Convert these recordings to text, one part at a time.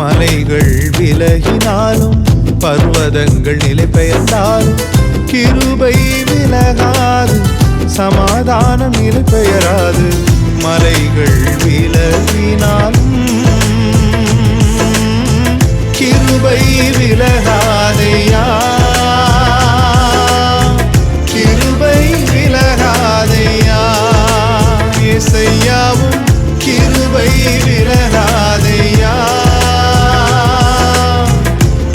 மலைகள் விலகினாலும் பர்வதங்கள் நிலை பெயர்ந்தாலும் கிருபை விலகாது, சமாதானம் நிலை பெயராது. மலைகள் விலகினாலும் கிருபை விலகாதையா, கிருபை விலகாதையா. இசையாவும் கிருபை விலகாதையா,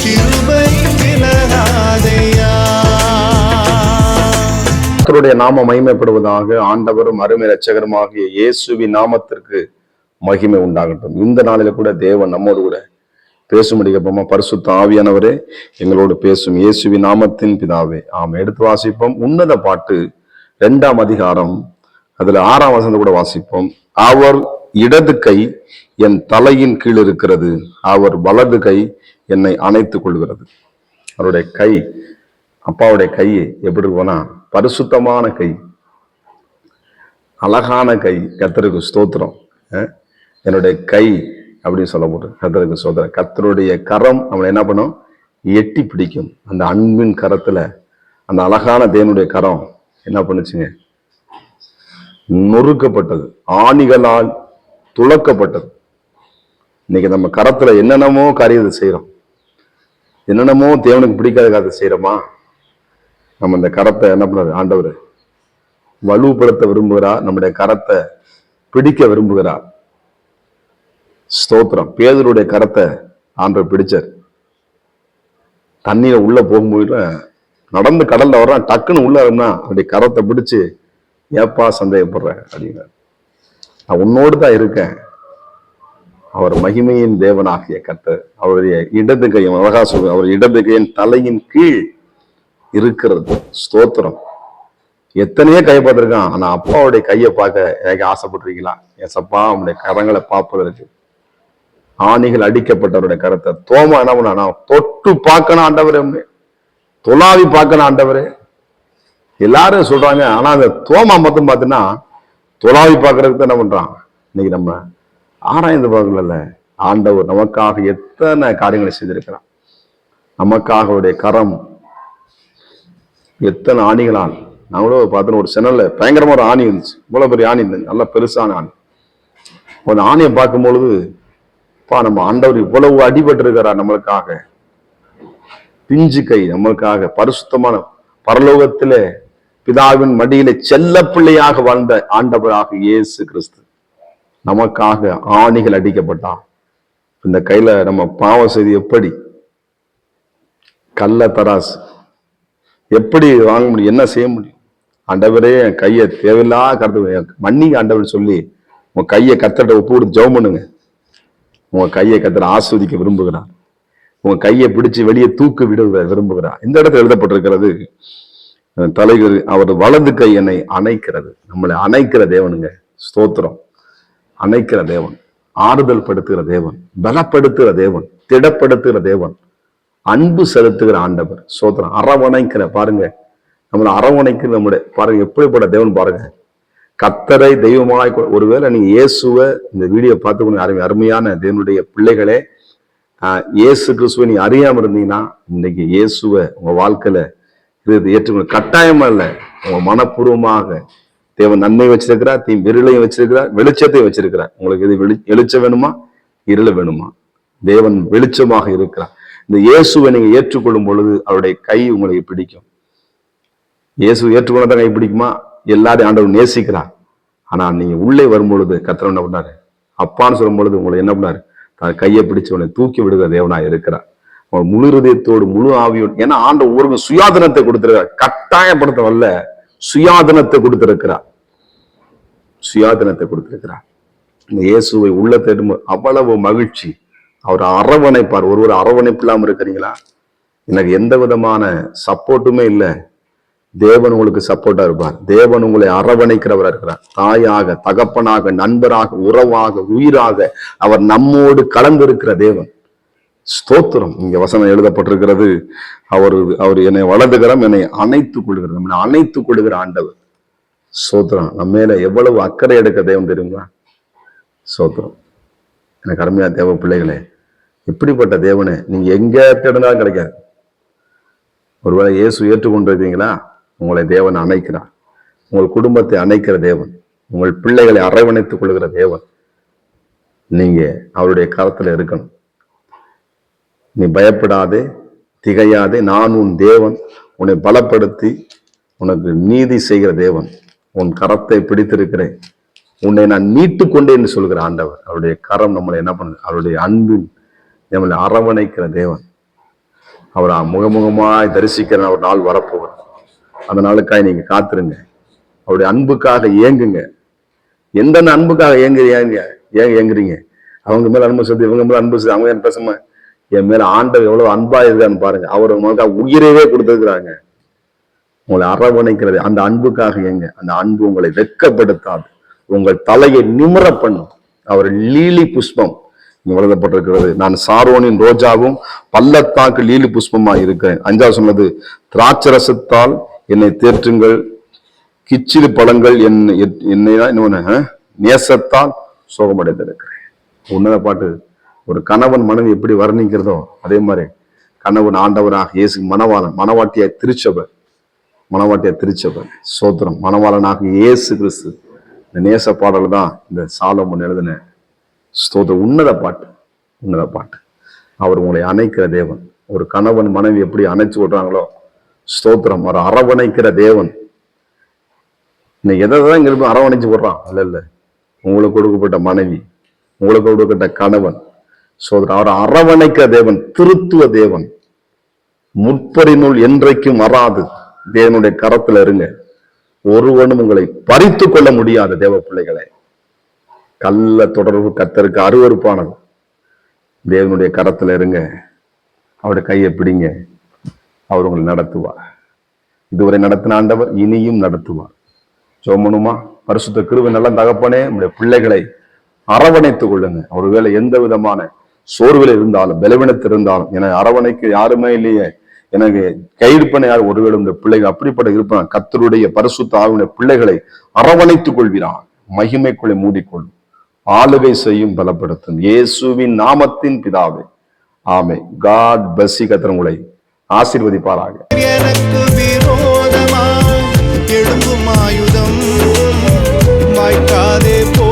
கிருபை விலகாதையா. கர்த்தருடைய நாம மகிமைப்படுவதாக. ஆண்டவரும் அருமை இரட்சகருமாகிய இயேசுவின் நாமத்திற்கு மகிமை உண்டாகட்டும். இந்த நாளில கூட தேவன் நம்மோடு கூட பேசும்படிக்கப்போமா. பரிசுத்த ஆவியானவரே எங்களோடு பேசும். இயேசுவின் நாமத்தின் பிதாவே ஆம். எடுத்து வாசிப்போம். உன்னத பாட்டு 2ஆம் அதிகாரம், அதுல 6ஆம் வசனம் கூட வாசிப்போம். அவர் இடது கை என் தலையின் கீழ் இருக்கிறது, அவர் வலது கை என்னை அணைத்துக் கொள்கிறது. அவருடைய கை, அப்பாவுடைய கை எப்படி போனா பரிசுத்தமான கை, அழகான கை. கர்த்தருக்கு ஸ்தோத்திரம். என்னுடைய கை அப்படின்னு சொல்ல போட்டு கர்த்தருக்கு ஸ்தோத்திரம். கர்த்தருடைய கரம் நம்மளை என்ன பண்ணும்? எட்டி பிடிக்கும். அந்த அன்பின் கரத்துல அந்த அழகான தேவனுடைய கரம் என்ன பண்ணுச்சுங்க? நொறுக்கப்பட்டது, ஆணிகளால் துளக்கப்பட்டது. இன்னைக்கு நம்ம கரத்துல என்னென்னமோ காரியத்தை செய்யறோம், என்னென்னமோ தேவனுக்கு பிடிக்காத காரியத்தை செய்யறோமா? நம்ம இந்த கரத்தை என்ன பண்ணாரு ஆண்டவர் வலுப்படுத்த விரும்புகிறார், நம்முடைய கரத்தை பிடிக்க விரும்புகிறார். ஸ்தோத்திரம். பேதுருடைய கரத்தை ஆண்டவர் பிடிச்சார். தண்ணீரை உள்ள போகும்போது நடந்து கடல்ல வர்றான், டக்குன்னு உள்ள இருந்தா அவருடைய கரத்தை பிடிச்சு, ஏப்பா சந்தேகப்படுற அப்படின்னாரு. நான் உன்னோடு தான் இருக்கேன். அவர் மகிமையின் தேவனாகிய கர்த்தர் அவருடைய இடது கையும், அழகா சொல்ற, அவர் இடது கையின் தலையின் கீழ் இருக்கிறது. ஸ்தோத்திரம். எத்தனையோ கையை பார்த்திருக்கான், ஆனா அப்பாவுடைய கையை பார்க்க எனக்கு ஆசைப்பட்டிருக்கீங்களா? ஏசப்பா அவனுடைய கரங்களை பார்ப்பதற்கு. ஆணிகள் அடிக்கப்பட்டவருடைய கரத்தை தோமா என்ன பண்ணா? தொட்டு பார்க்கணும் ஆண்டவரே, தொலாவி பார்க்கணும் ஆண்டவரே. எல்லாரும் சொல்றாங்க, ஆனா அந்த தோமா மட்டும் பார்த்தீங்கன்னா தொலாவி பார்க்கறதுக்கு தான் என்ன பண்றான்? இன்னைக்கு நம்ம ஆராய்ந்து பார்க்கல. ஆண்டவர் நமக்காக எத்தனை காரியங்களை செய்திருக்கிறான். நமக்காக அவருடைய கரம் எத்தனை ஆணிகளால். நான் கூட பார்த்தேன், ஒரு செனல்ல பயங்கரமா ஒரு ஆணி இருந்துச்சு. இவ்வளவு பெரிய ஆணி இருந்துச்சு, நல்ல பெருசான ஆணி. அந்த ஆணியை பார்க்கும் பொழுது, நம்ம ஆண்டவர் இவ்வளவு அடிபட்டு இருக்கிறார் நம்மளுக்காக. பிஞ்சு கை நம்மளுக்காக பரிசுத்தமான பரலோகத்திலே பிதாவின் மடியிலே செல்ல பிள்ளையாக வாழ்ந்த ஆண்டவராக இயேசு கிறிஸ்து நமக்காக ஆணிகள் அடிக்கப்பட்டான். இந்த கையில நம்ம பாவம் செய்து எப்படி கள்ள தராசு எப்படி வாங்க முடியும்? என்ன செய்ய முடியும்? ஆண்டவரே என் கையை தேவையில்லா கருத்து மன்னிங்க ஆண்டவர் சொல்லி உங்க கையை கர்த்தர்ட்ட ஒப்பு கொடுத்து ஜெபம் பண்ணுங்க. உங்க கையை கர்த்தர் ஆஸ்வதிக்க விரும்புகிறார். உங்க கையை பிடிச்சு வெளியே தூக்கு விட விரும்புகிறார். இந்த இடத்துல எழுதப்பட்டிருக்கிறது, தலைவர் அவர் வலது கை என்னை அணைக்கிறது. நம்மளை அணைக்கிற தேவனுங்க. ஸ்தோத்திரம். அணைக்கிற தேவன், ஆறுதல் படுத்துகிற தேவன், பலப்படுத்துகிற தேவன், திடப்படுத்துகிற தேவன், அன்பு செலுத்துகிற ஆண்டவர். ஸ்தோத்திரம். அரவணைக்கிற, பாருங்க நம்மளை அரவணைக்கிற நம்முடைய, பாருங்க எப்படிப்பட்ட தேவன் பாருங்க. கர்த்தரை தெய்வமாய், ஒருவேளை நீங்க இயேசுவை இந்த வீடியோ பார்த்து அருமையான தேவனுடைய பிள்ளைகளே, இயேசு கிறிஸ்துவை நீ அறியாம இருந்தீங்கன்னா இன்னைக்கு இயேசுவை உங்க வாழ்க்கையில இது ஏற்றுக்கணும். கட்டாயமா இல்லை, உங்க மனப்பூர்வமாக தேவன் நன்மை வச்சிருக்கிறார், விரலையும் வச்சிருக்கிறார், வெளிச்சத்தையும் வச்சிருக்கிறார். உங்களுக்கு இது வெளிச்சம் வேணுமா, இருள வேணுமா? தேவன் வெளிச்சமாக இருக்கிறார். இந்த இயேசுவை நீங்க ஏற்றுக்கொள்ளும் பொழுது அவருடைய கை உங்களுக்கு பிடிக்கும். இயேசு ஏற்றுக்கொள்ளதான் கை பிடிக்குமா? எல்லாரையும் ஆண்டவர் நேசிக்கிறார். ஆனா நீங்க உள்ளே வரும் பொழுது கர்த்தர் என்ன பண்ணாரு? அப்பான்னு சொல்லும் பொழுது உங்களை என்ன பண்ணாரு? கையை பிடிச்சு உங்களை தூக்கி விடுகிற தேவனாய் இருக்கிறார். முழு ஹிருதயத்தோடு முழு ஆவியோடு. ஏன்னா ஆண்டவர் ஒரு சுயாதனத்தை கொடுத்திருக்கிறார். கட்டாயப்படுத்த வரல, சுயாதனத்தை கொடுத்திருக்கிறார். சுயாதனத்தை கொடுத்திருக்கிறார். இந்த இயேசுவை உள்ள தேடும் அவ்வளவு மகிழ்ச்சி. அவர் அரவணைப்பார். ஒருவர் அரவணைப்பு இல்லாம இருக்கிறீங்களா? எனக்கு எந்த விதமான சப்போர்ட்டுமே இல்லை. தேவன் உங்களுக்கு சப்போர்ட்டா இருப்பார். தேவன் உங்களை அரவணைக்கிறவராக இருக்கிறார். தாயாக, தகப்பனாக, நண்பராக, உறவாக, உயிராக அவர் நம்மோடு கலந்திருக்கிற தேவன். ஸ்தோத்திரம். இங்க வசனம் எழுதப்பட்டிருக்கிறது, அவர் என்னை வலதுகரம் என்னை அணைத்துக் கொள்கிறார். நம்மளை அணைத்துக் கொள்கிற ஆண்டவர். ஸ்தோத்திரம். நம்ம மேல எவ்வளவு அக்கறை எடுக்க தேவன் தெரியுங்களா? ஸ்தோத்திரம். எனக்கு அருமையா தேவ பிள்ளைகளே, இப்படிப்பட்ட தேவனை நீங்க எங்க தேடினாலும் கிடைக்காது. ஒருவேளை இயேசு ஏற்றுக்கொண்டிருக்கீங்களா, உங்களை தேவன் அணைக்கிறார். உங்கள் குடும்பத்தை அணைக்கிற தேவன், உங்கள் பிள்ளைகளை அரவணைத்துக் கொள்கிற தேவன். நீங்க அவருடைய கரத்துல இருக்கணும். நீ பயப்படாதே, திகையாதே, நான் உன் தேவன், உன்னை பலப்படுத்தி உனக்கு நீதி செய்கிற தேவன், உன் கரத்தை பிடித்திருக்கிறேன், உன்னை நான் மீட்டு கொண்டேன் என்று சொல்கிற ஆண்டவர். அவருடைய கரம் நம்மளை என்ன பண்ணுது? அவருடைய அன்பின் நம்மளை அரவணைக்கிற தேவன். அவரை முகமுகமாய் தரிசிக்கிற ஒரு நாள் வரப்போகிறார். அந்த நாளுக்காக நீங்க காத்துருங்க. அவருடைய அன்புக்காக ஏங்குங்க. எந்த அன்புக்காக ஏங்குறீங்க? அவங்க மேல அன்பு செலுத்தி, இவங்க மேல அன்பு செலுத்தி, அவங்க பேசாம என் மேல ஆண்டவர் எவ்வளவு அன்பா இருக்கான்னு பாருங்க. அவர் உங்களுக்கு உயிரவே கொடுத்திருக்கிறாங்க. உங்களை அரவணைக்கிறது அந்த அன்புக்காக ஏங்க. அந்த அன்பு உங்களை வெட்கப்படுத்தாது, உங்கள் தலையை நிமிர பண்ணும். அவர் லீலி புஷ்பம் எழுதப்பட்டிருக்கிறது. நான் சாரோனின் ரோஜாவும் பள்ளத்தாக்கு லீலி புஷ்பமா இருக்கிறேன். 5 சொன்னது, திராட்சரசத்தால் என்னை தேற்றுங்கள், கிச்சிலி பழங்கள் என்னை நேசத்தால் சோகமடைந்திருக்கிறேன். உன்னத பாட்டு. ஒரு கணவன் மனைவி எப்படி வர்ணிக்கிறதோ அதே மாதிரி கணவன் ஆண்டவராக இயேசு மணவாட்டியாய் திருச்சபை சோத்திரம். மணவாளனாக இயேசு கிறிஸ்து. இந்த நேச பாடல் தான் இந்த சாலமோன் எழுதின ஸ்தோத்திரம். உன்னத பாட்டு. அவர் உங்களை அணைக்கிற தேவன். ஒரு கணவன் மனைவி எப்படி அணைச்சு விடுறாங்களோ ஸ்தோத்திரம், அவர் அரவணைக்கிற தேவன். இன்னைக்கு எதைதான் இங்க அரவணைச்சு விடுறான்? இல்ல, உங்களுக்கு கொடுக்கப்பட்ட மனைவி, உங்களுக்கு கொடுக்கப்பட்ட கணவன் சோதரன், அவர் அரவணைக்கிற தேவன், திருத்துவ தேவன். முற்பறிநூல் என்றைக்கும் வராது. தேவனுடைய கரத்துல இருங்க. ஒருவனும் உங்களை பறித்து கொள்ள முடியாது. தேவ பிள்ளைகளை, கள்ள தொடர்பு கர்த்தருக்கு அருவருப்பானது. தேவனுடைய கரத்துல இருங்க. அவருடைய கையை பிடிங்க. அவர் உங்களை நடத்துவார். இதுவரை நடத்தின ஆண்டவர் இனியும் நடத்துவார். ஜெபமனுமா? பரிசுத்த கிருபை நல்ல தகப்பனே, நம்முடைய பிள்ளைகளை அரவணைத்துக் கொள்ளுங்க. ஒருவேளை எந்த விதமான சோர்வில் இருந்தாலும், பலவீனத்தில் இருந்தாலும், எனக்கு அரவணைக்கு யாருமே இல்லையே, எனக்கு கைது பண்ண யார், ஒருவேளை இந்த பிள்ளைகள் அப்படிப்பட்ட இருப்பான். கர்த்தருடைய பரிசுத்த ஆவியுடைய பிள்ளைகளை அரவணைத்துக் கொள்கிறான். மகிமைக்குள்ளே மூடிக்கொள்ளும். ஆளுகை செய்யும், பலப்படுத்தும். இயேசுவின் நாமத்தின் பிதாவே, ஆமென். God bless you. கர்த்தர் உங்களை ஆசீர்வதிப்பாராக. எனக்கு விரோதமாய் எழும்பும் ஆயுதம் வாய்க்காதே போ